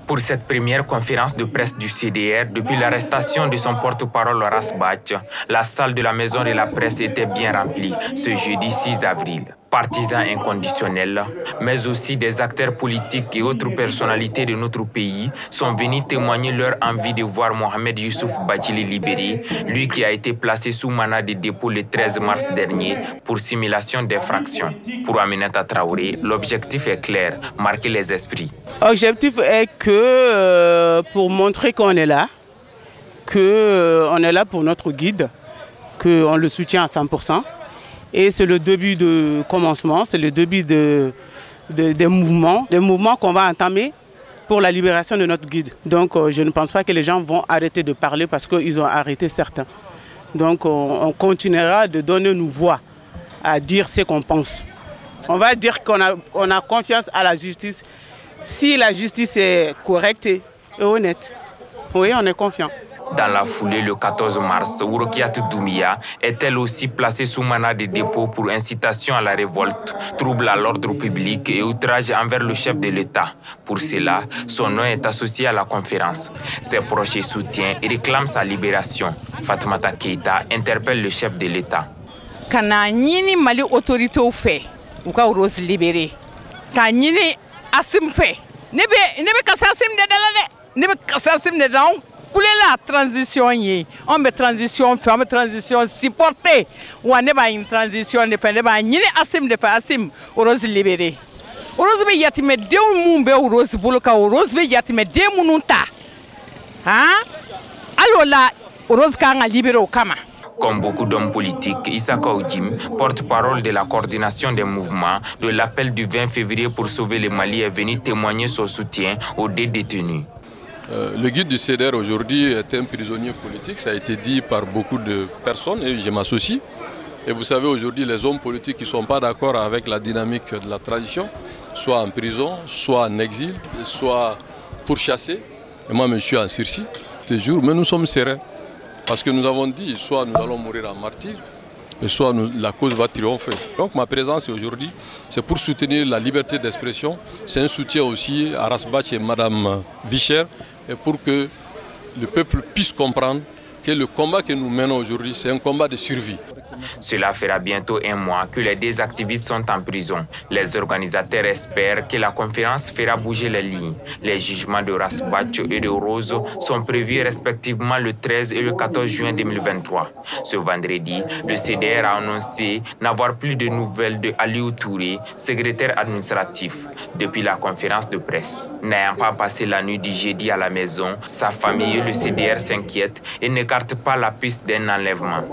Pour cette première conférence de presse du CDR, depuis l'arrestation de son porte-parole Horace Bach, la salle de la Maison de la Presse était bien remplie ce jeudi 6 avril. Partisans inconditionnels, mais aussi des acteurs politiques et autres personnalités de notre pays sont venus témoigner leur envie de voir Mohamed Youssouf Bathily libéré, lui qui a été placé sous mandat de dépôt le 13 mars dernier pour simulation d'infraction. Pour Aminata Traoré, l'objectif est clair, marquer les esprits. L'objectif est que pour montrer qu'on est là, qu'on est là pour notre guide, qu'on le soutient à 100%. Et c'est le début de commencement, c'est le début des mouvements qu'on va entamer pour la libération de notre guide. Donc je ne pense pas que les gens vont arrêter de parler parce qu'ils ont arrêté certains. Donc on continuera de donner nos voix à dire ce qu'on pense. On va dire qu'on a confiance à la justice. Si la justice est correcte et honnête, oui, on est confiant. Dans la foulée, le 14 mars, Worokiat Doumbia est elle aussi placée sous mandat de dépôt pour incitation à la révolte, trouble à l'ordre public et outrage envers le chef de l'État. Pour cela, son nom est associé à la conférence. Ses proches soutiennent et réclament sa libération. Fatoumata Keïta interpelle le chef de l'État. Kana nyini mali autorité au fait, ou ka Rose libéré. Kana nyini asim fait. Nebe kasasim de dalade. Nebe kasasim de dalade. La transition on met transition fait, on met transition supportée ou on n'est pas une transition de faire pas ni asim de faire asim Rose libéré Rose be yatime de mumbe Rose boloka Rose be yatime de mununta alors là Rose kanga libéré au kama. Comme beaucoup d'hommes politiques, Issaka Oudjim, porte-parole de la coordination des mouvements, de l'appel du 20 février pour sauver le Mali est venu témoigner son soutien aux deux détenus. Le guide du CDR aujourd'hui est un prisonnier politique, ça a été dit par beaucoup de personnes et je m'associe. Et vous savez aujourd'hui les hommes politiques qui ne sont pas d'accord avec la dynamique de la tradition, soit en prison, soit en exil, soit pourchassés. Et moi je suis en sursis ce jour, mais nous sommes sereins. Parce que nous avons dit, soit nous allons mourir en martyrs, soit la cause va triompher. Donc ma présence aujourd'hui, c'est pour soutenir la liberté d'expression. C'est un soutien aussi à Horace Bach et Mme Vicher, et pour que le peuple puisse comprendre que le combat que nous menons aujourd'hui, c'est un combat de survie. Cela fera bientôt un mois que les deux activistes sont en prison. Les organisateurs espèrent que la conférence fera bouger les lignes. Les jugements de Horace Bach et de Rose sont prévus respectivement le 13 et le 14 juin 2023. Ce vendredi, le CDR a annoncé n'avoir plus de nouvelles de Aliou Touré, secrétaire administratif, depuis la conférence de presse. N'ayant pas passé la nuit du jeudi à la maison, sa famille et le CDR s'inquiètent et n'écartent pas la piste d'un enlèvement.